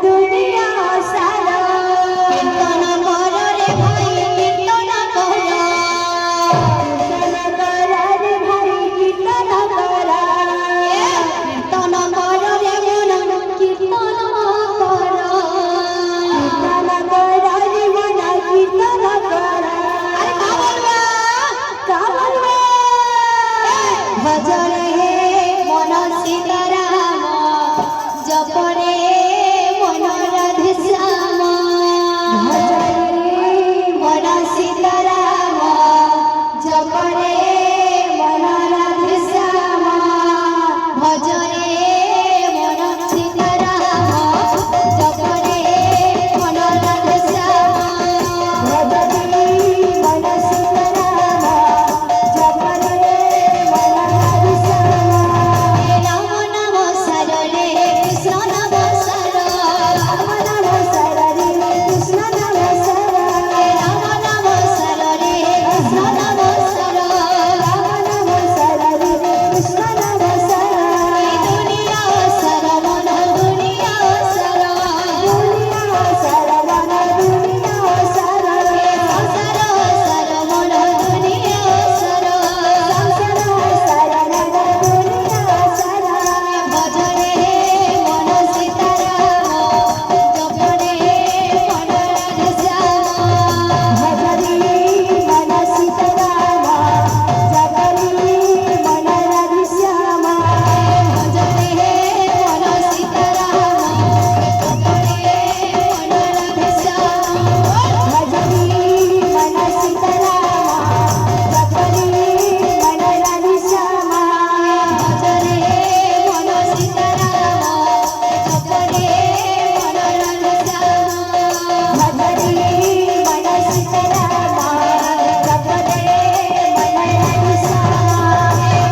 দুনিয়া সারা কীর্তন কর রে ভাই কীর্তন কর কীর্তন কর রে ভাই কীর্তন কর কীর্তন কর রে মন কীর্তন কর কীর্তন কর রে মন কীর্তন কর আরে কা বলবা ভজরে মন সীতারাম জপরে মন রাধে শ্যাম ভজরে মন সীতারাম জপরে মন রাধে শ্যাম ভজরে মন সীতারাম জপরে মন রাধে শ্যাম ভজরে মন সীতারাম জপরে মন রাধে শ্যাম রাম নাম সরলে কৃষ্ণ নাম সর রাম নাম সরলে কৃষ্ণ নাম সর রাম নাম সরলে কৃষ্ণ নাম সর রাম নাম সরলে কৃষ্ণ নাম সর দুনিয়া সর মন দুনিয়া সর দুনিয়া সর মন দুনিয়া সর সংসার সর মন দুনিয়া সর সংসার সর মন দুনিয়া সর ভজরে মন সীতারাম জপরে মন রাধে শ্যাম ভজরে মন সীতারাম জপরে মন রাধে শ্যাম ভজরে মন সীতারাম জপরে মন রাধে শ্যাম ভজরে মন সীতারাম জপরে মন রাধে শ্যাম ভজরে মন সীতারাম জপরে মন রাধে শ্যাম ভজরে মন সীতারাম জপরে মন রাধে শ্যাম ভজরে মন সীতারাম জপরে মন রাধে শ্যাম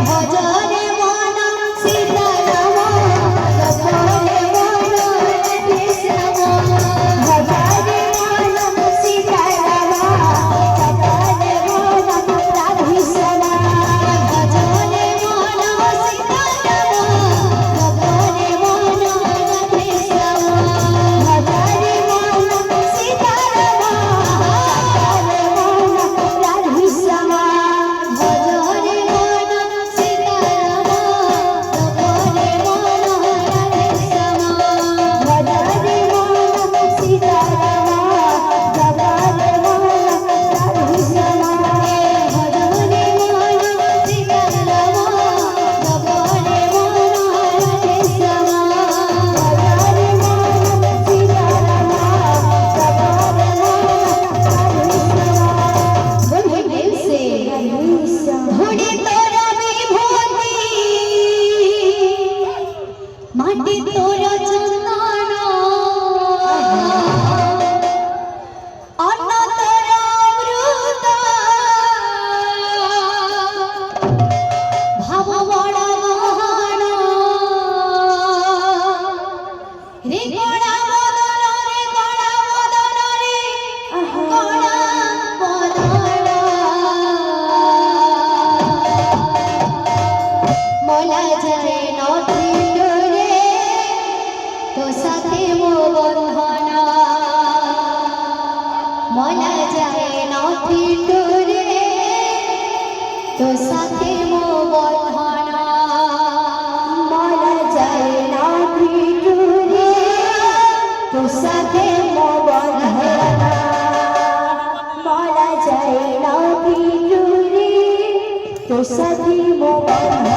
ভজরে মন সীতারাম জপরে মন রাধে শ্যাম ভজরে মন সীতারাম জপরে মন রাধে শ্যাম ভজরে মন সীতারাম জপরে মন রাধে শ্যাম ভজরে মন সীতারাম জপরে মন রাধে শ্যাম ভজরে মন সীতারাম জপরে মন রাধে শ্যাম ভজরে মন সীতারাম জপরে মন রাধে শ্যাম ভজরে মন সীতারাম জপরে মন রাধে শ্যাম ধরে তোরা বিভূতি মাটি তোর চন্দন অন্ন তোর অমৃত ভাব বড় মহান রে গড়া বদন রে গড়া বদন রে গড়া বদন মোলা যায় নথি ডোরে তো সাথে মো বন্ধন মোলা যায় নথি ডোরে তো সাথে মো বন্ধন মোলা যায় নথি ডোরে তো সাথে মো বন্ধন মোলা যায় নথি ডোরে তো সাথে মো বন্ধন